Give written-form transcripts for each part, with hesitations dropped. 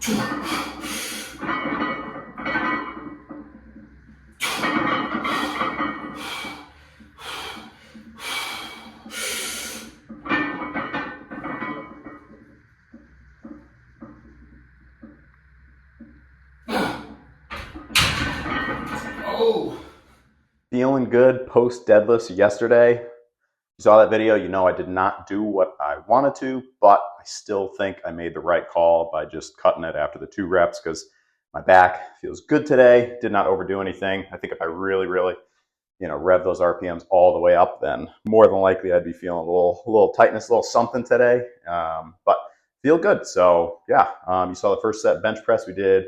Oh, feeling good post deadlifts yesterday. You saw that video, you know I did not do what I wanted to, but I still think I made the right call by just cutting it after the 2 reps because my back feels good today. Did not overdo anything. I think if I really, rev those RPMs all the way up, then more than likely I'd be feeling a little tightness, a little something today. But feel good. So yeah, you saw the first set bench press. We did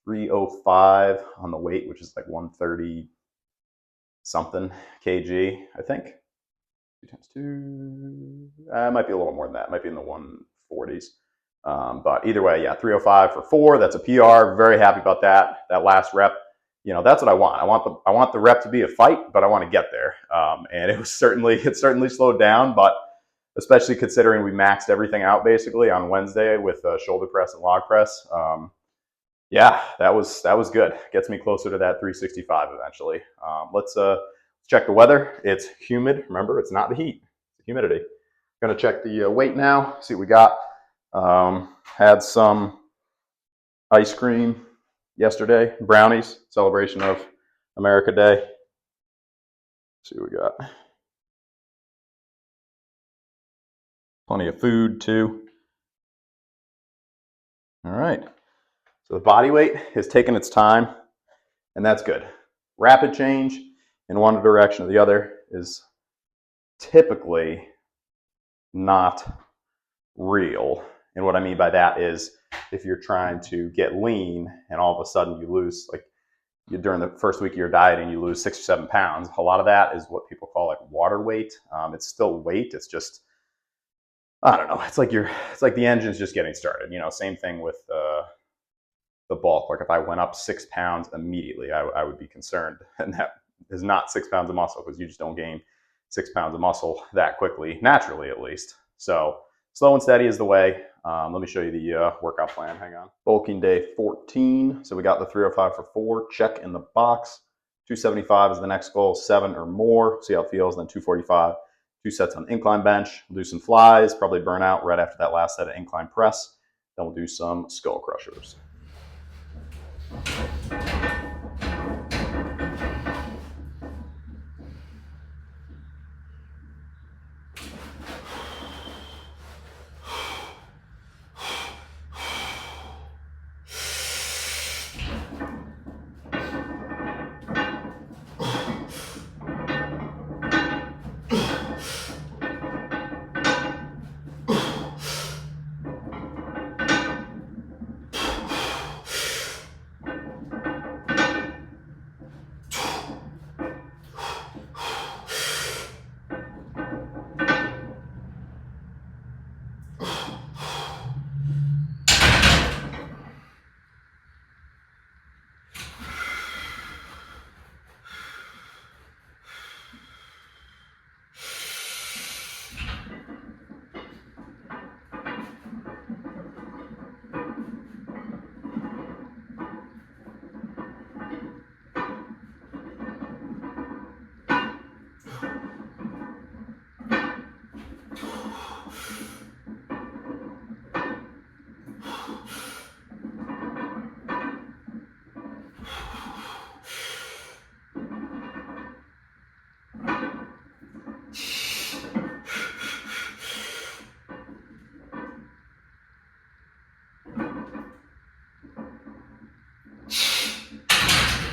305 on the weight, which is like 130 something kg, I think. 2 times 2, might be a little more than that. Might be in the 140s. But either way, yeah, 305 for 4. That's a PR. Very happy about that. That last rep, that's what I want. I want the rep to be a fight, but I want to get there. And it certainly slowed down, but especially considering we maxed everything out basically on Wednesday with shoulder press and log press. Yeah, that was good. Gets me closer to that 365 eventually. Let's check the weather. It's humid. Remember, it's not the heat, it's the humidity. Gonna check the weight now. See what we got. Had some ice cream yesterday, brownies, celebration of America Day. Let's see what we got. Plenty of food too. All right. So the body weight has taken its time, and that's good. Rapid change in one direction or the other is typically not real. And what I mean by that is if you're trying to get lean and all of a sudden you lose, like during the first week of your diet and you lose 6 or 7 pounds, a lot of that is what people call like water weight. It's still weight. It's just, I don't know. It's like the engine's just getting started. Same thing with the bulk. Like if I went up 6 pounds immediately, I would be concerned. And that is not 6 pounds of muscle because you just don't gain 6 pounds of muscle that quickly, naturally at least. So slow and steady is the way. Let me show you the workout plan. Hang on. Bulking day 14. So we got the 305 for 4. Check in the box. 275 is the next goal. 7 or more. See how it feels. Then 245. 2 sets on incline bench. We'll do some flies. Probably burn out right after that last set of incline press. Then we'll do some skull crushers.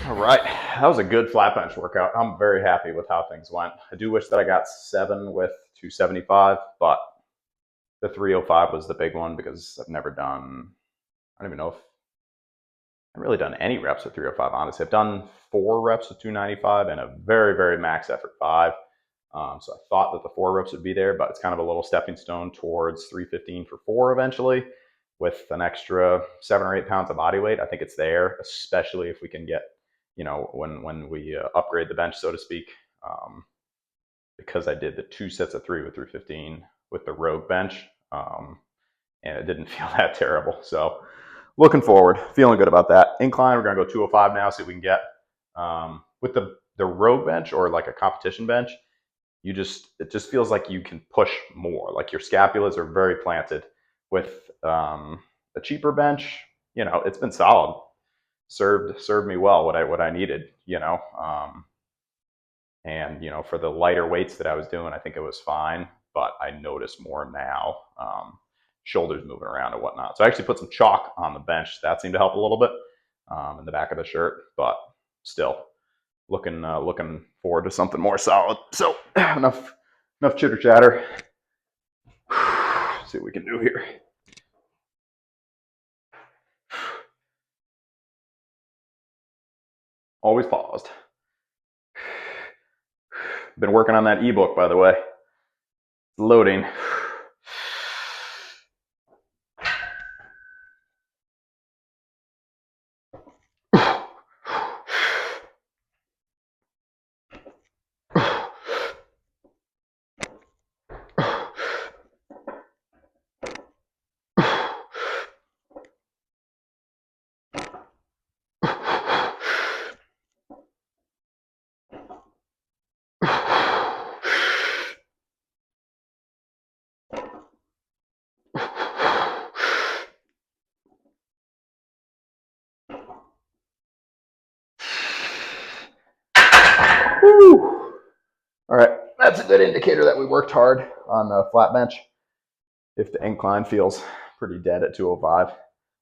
All right, that was a good flat bench workout. I'm very happy with how things went. I do wish that I got 7 with 275, but the 305 was the big one because I don't even know if I've really done any reps with 305, honestly. I've done 4 reps with 295 and a very, very max effort 5. So I thought that the 4 reps would be there, but it's kind of a little stepping stone towards 315 for 4 eventually with an extra 7 or 8 pounds of body weight. I think it's there, especially if we can get, when we upgrade the bench, so to speak, because I did the 2 sets of 3 with 315 with the Rogue bench, and it didn't feel that terrible. So looking forward, feeling good about that. Incline, we're gonna go 205 now, see what we can get. With the road bench or like a competition bench, it just feels like you can push more. Like your scapulas are very planted. With a cheaper bench, it's been solid. Served me well what I needed, and for the lighter weights that I was doing, I think it was fine. But I notice more now, shoulders moving around and whatnot. So I actually put some chalk on the bench. That seemed to help a little bit in the back of the shirt, but still looking forward to something more solid. So enough chitter chatter. See what we can do here. Always paused. Been working on that ebook, by the way. Loading. Woo. All right, that's a good indicator that we worked hard on the flat bench. If the incline feels pretty dead at 205, a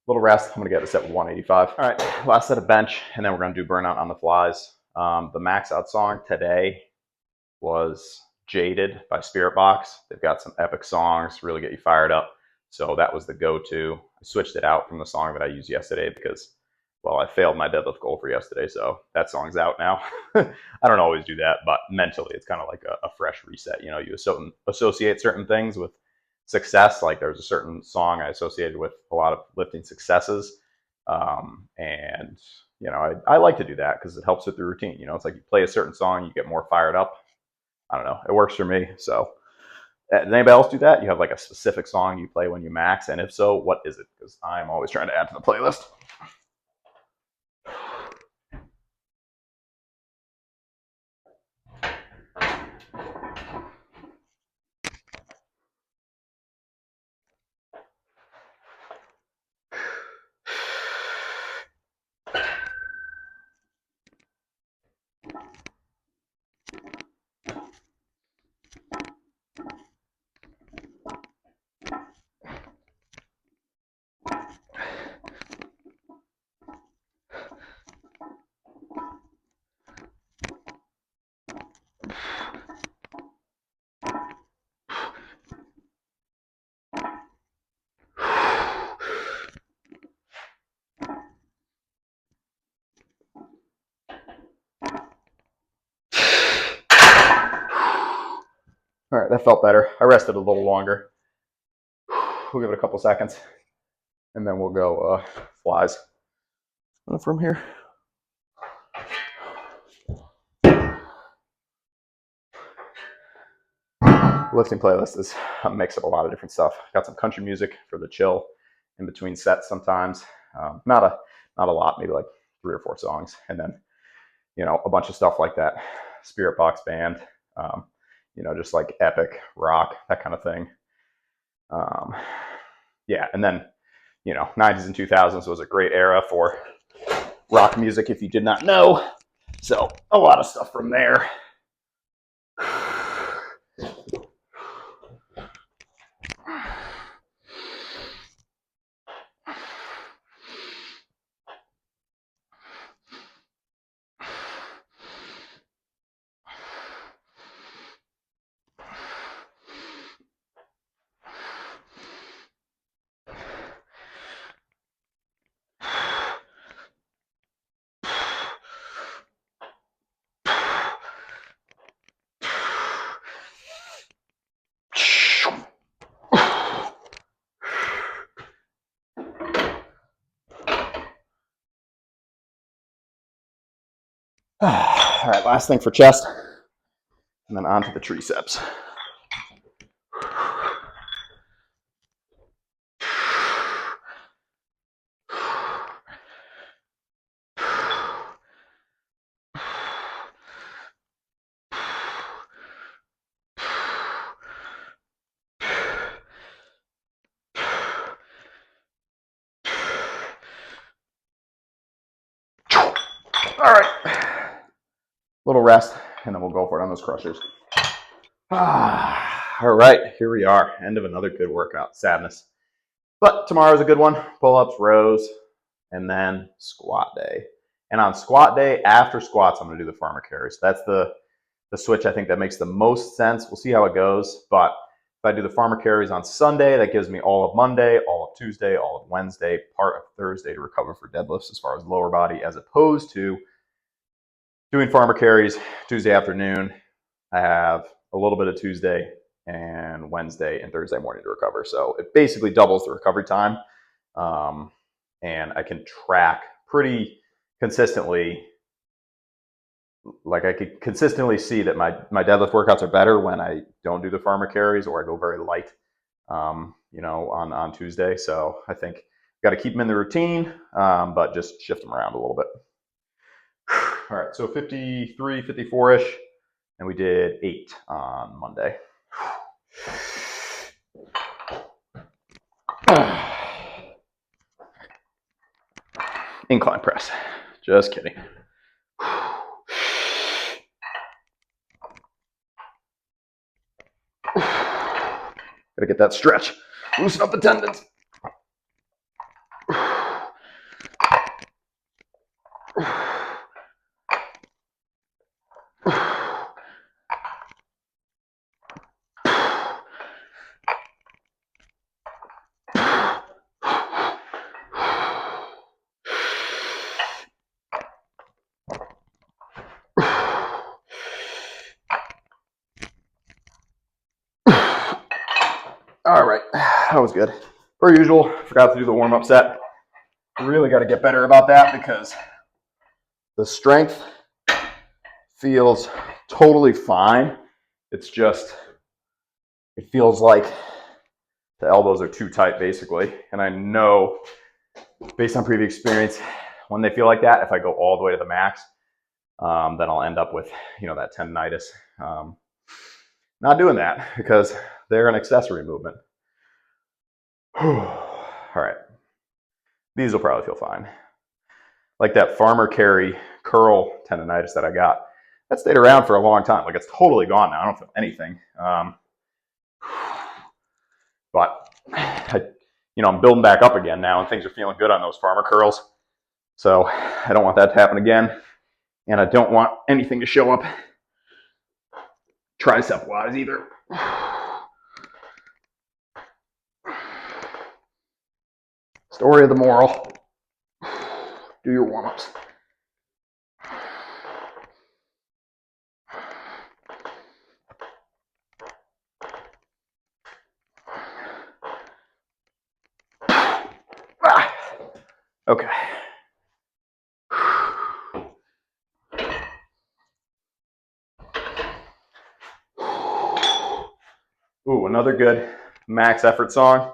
little rest. I'm gonna get this at 185. All right, last set of bench, and then we're gonna do burnout on the flies. The max out song today was Jaded by Spirit Box. They've got some epic songs, really get you fired up. So that was the go-to. I switched it out from the song that I used yesterday because, well, I failed my deadlift goal for yesterday, so that song's out now. I don't always do that, but mentally it's kind of like a fresh reset. You associate certain things with success. Like there's a certain song I associated with a lot of lifting successes. And I like to do that because it helps with the routine. It's like you play a certain song, you get more fired up. I don't know. It works for me. So, does anybody else do that? You have like a specific song you play when you max, and if so, what is it? Because I'm always trying to add to the playlist. All right, that felt better. I rested a little longer. We'll give it a couple seconds, and then we'll go flies. From here. Lifting playlist is a mix of a lot of different stuff. Got some country music for the chill in between sets sometimes. Not a lot, maybe like 3 or 4 songs, and then a bunch of stuff like that. Spirit Box Band, just like epic rock, that kind of thing. Yeah, and then 90s and 2000s was a great era for rock music if you did not know. So a lot of stuff from there. All right, last thing for chest, and then on to the triceps. All right, little rest, and then we'll go for it on those crushers. All right, here we are, end of another good workout. Sadness. But tomorrow's a good one. Pull-ups, rows, and then squat day. And on squat day, after squats, I'm going to do the farmer carries. That's the switch I think that makes the most sense. We'll see how it goes. But if I do the farmer carries on Sunday, that gives me all of Monday, all of Tuesday, all of Wednesday, part of Thursday to recover for deadlifts as far as lower body, as opposed to doing farmer carries Tuesday afternoon. I have a little bit of Tuesday and Wednesday and Thursday morning to recover. So it basically doubles the recovery time. And I can track pretty consistently. Like I could consistently see that my deadlift workouts are better when I don't do the farmer carries or I go very light, on Tuesday. So I think got to keep them in the routine, but just shift them around a little bit. All right, so 53, 54-ish, and we did 8 on Monday. Incline press. Just kidding. Gotta get that stretch. Loosen up the tendons. All right, that was good. Per usual, forgot to do the warm-up set. Really got to get better about that because the strength feels totally fine. It's just, it feels like the elbows are too tight, basically. And I know, based on previous experience, when they feel like that, if I go all the way to the max, then I'll end up with, that tendonitis. Not doing that because they're an accessory movement. All right. These will probably feel fine. Like that farmer carry curl tendonitis that I got, that stayed around for a long time. Like it's totally gone now. I don't feel anything. But I'm building back up again now, and things are feeling good on those farmer curls. So I don't want that to happen again, and I don't want anything to show up tricep-wise either. Story of the moral: do your warm-ups. Okay. Ooh, another good max effort song.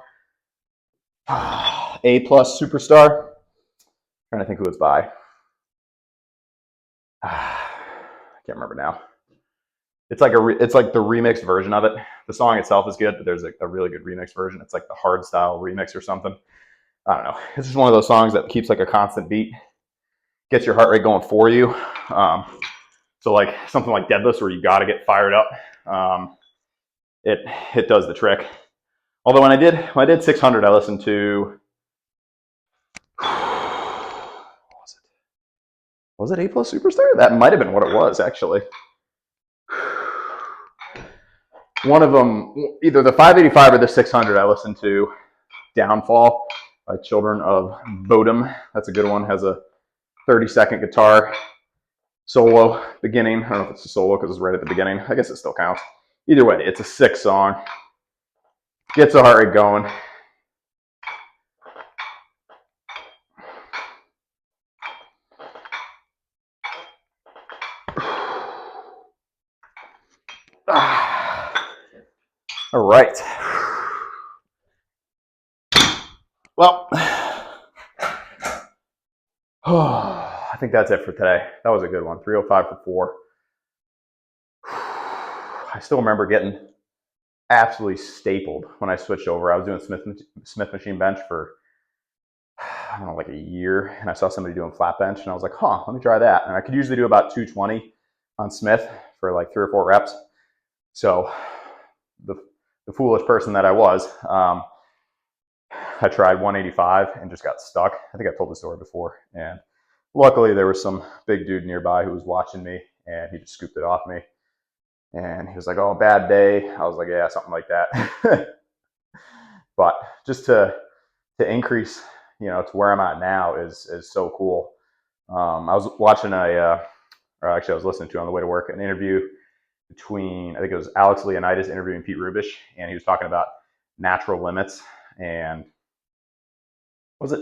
A+ Superstar. Trying to think who it's by. I can't remember now. It's like the remixed version of it. The song itself is good, but there's a really good remix version. It's like the hard style remix or something. I don't know. It's just one of those songs that keeps like a constant beat, gets your heart rate going for you. So like something like deadlifts where you got to get fired up. It does the trick. Although when I did 600, I listened to, was it A+ Superstar? That might have been what it was, actually. One of them, either the 585 or the 600, I listened to Downfall by Children of Bodom. That's a good one. Has a 30-second guitar solo beginning. I don't know if it's a solo because it's right at the beginning. I guess it still counts. Either way, it's a sick song. Gets the heart rate going. All right. Well, I think that's it for today. That was a good one. 305 for 4. I still remember getting absolutely stapled when I switched over. I was doing Smith machine bench for I don't know, like a year, and I saw somebody doing flat bench, and I was like, huh, let me try that. And I could usually do about 220 on Smith for like 3 or 4 reps. So the foolish person that I was, I tried 185 and just got stuck. I think I told the story before. And luckily there was some big dude nearby who was watching me, and he just scooped it off me. And he was like, oh, bad day. I was like, yeah, something like that. But just to increase, to where I'm at now is so cool. I was watching or actually I was listening to on the way to work, an interview between, I think it was Alex Leonidas interviewing Pete Rubish, and he was talking about natural limits. And was it?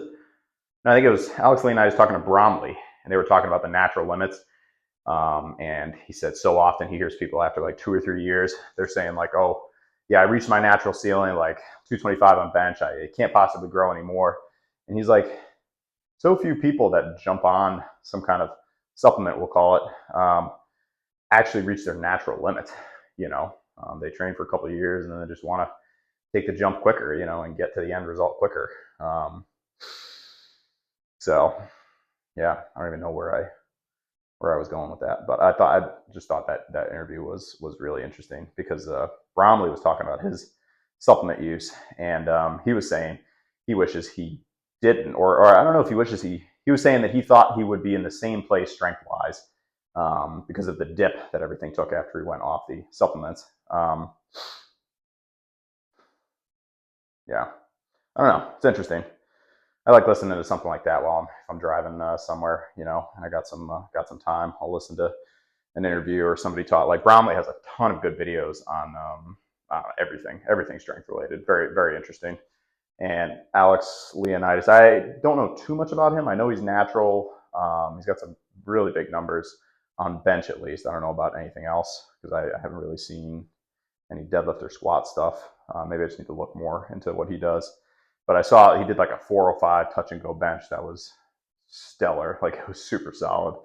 No, I think it was Alex Leonidas talking to Bromley, and they were talking about the natural limits. And he said so often he hears people after like 2 or 3 years, they're saying like, oh, yeah, I reached my natural ceiling, like 225 on bench. I can't possibly grow anymore. And he's like, so few people that jump on some kind of supplement, we'll call it, actually reach their natural limit. They train for a couple of years and then they just want to take the jump quicker, and get to the end result quicker. So yeah, I don't even know where I was going with that, but I just thought that interview was really interesting, because Bromley was talking about his supplement use, and he was saying he wishes he didn't, or I don't know if he wishes he was saying that he thought he would be in the same place strength wise, because of the dip that everything took after he went off the supplements. Yeah, I don't know. It's interesting. I like listening to something like that while I'm driving somewhere, and I got some time. I'll listen to an interview or somebody taught. Like Bromley has a ton of good videos on everything strength related. Very, very interesting. And Alex Leonidas, I don't know too much about him. I know he's natural. He's got some really big numbers on bench, at least. I don't know about anything else, because I haven't really seen any deadlift or squat stuff. Maybe I just need to look more into what he does. But I saw he did like a 405 touch and go bench that was stellar. Like, it was super solid.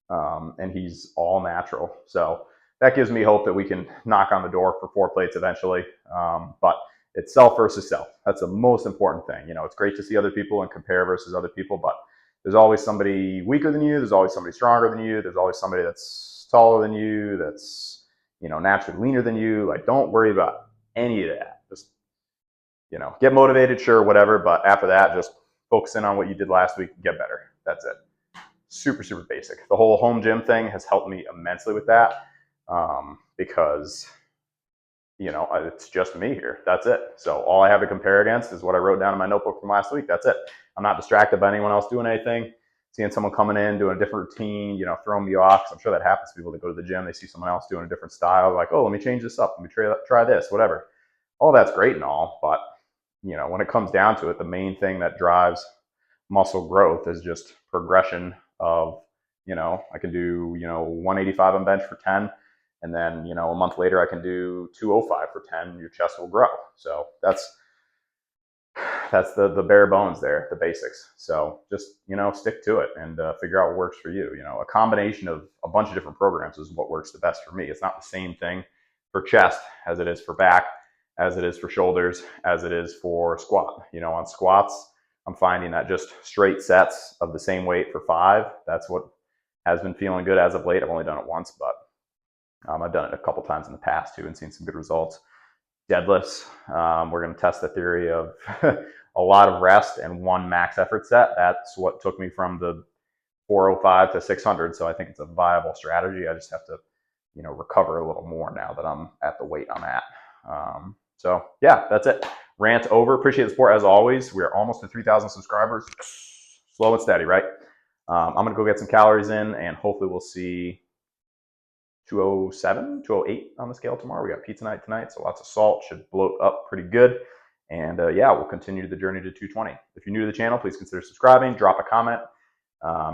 And he's all natural. So that gives me hope that we can knock on the door for 4 plates eventually. But it's self versus self. That's the most important thing. It's great to see other people and compare versus other people, but there's always somebody weaker than you. There's always somebody stronger than you. There's always somebody that's taller than you, that's, naturally leaner than you. Like, don't worry about any of that. Just, get motivated, sure, whatever. But after that, just focus in on what you did last week and get better. That's it. Super, super basic. The whole home gym thing has helped me immensely with that, because, it's just me here. That's it. So all I have to compare against is what I wrote down in my notebook from last week. That's it. I'm not distracted by anyone else doing anything. Seeing someone coming in, doing a different routine, throwing me off. I'm sure that happens to people that go to the gym. They see someone else doing a different style. Like, oh, let me change this up. Let me try this, whatever. All that's great and all, but, when it comes down to it, the main thing that drives muscle growth is just progression of, I can do, 185 on bench for 10. And then, a month later, I can do 205 for 10. Your chest will grow. So that's the bare bones there, the basics. So just, stick to it and figure out what works for you. A combination of a bunch of different programs is what works the best for me. It's not the same thing for chest as it is for back, as it is for shoulders, as it is for squat. On squats, I'm finding that just straight sets of the same weight for 5, that's what has been feeling good as of late. I've only done it once, but I've done it a couple times in the past too and seen some good results. Deadlifts, we're going to test the theory of a lot of rest and 1 max effort set. That's what took me from the 405 to 600. So I think it's a viable strategy. I just have to, recover a little more now that I'm at the weight I'm at. So yeah, that's it. Rant over. Appreciate the support as always. We're almost to 3,000 subscribers. Slow and steady, right? I'm going to go get some calories in, and hopefully we'll see 207, 208 on the scale tomorrow. We got pizza night tonight, so lots of salt. Should bloat up pretty good. And yeah, we'll continue the journey to 220. If you're new to the channel, please consider subscribing. Drop a comment.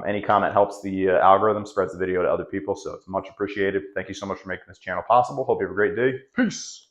Any comment helps the algorithm, spreads the video to other people, so it's much appreciated. Thank you so much for making this channel possible. Hope you have a great day. Peace.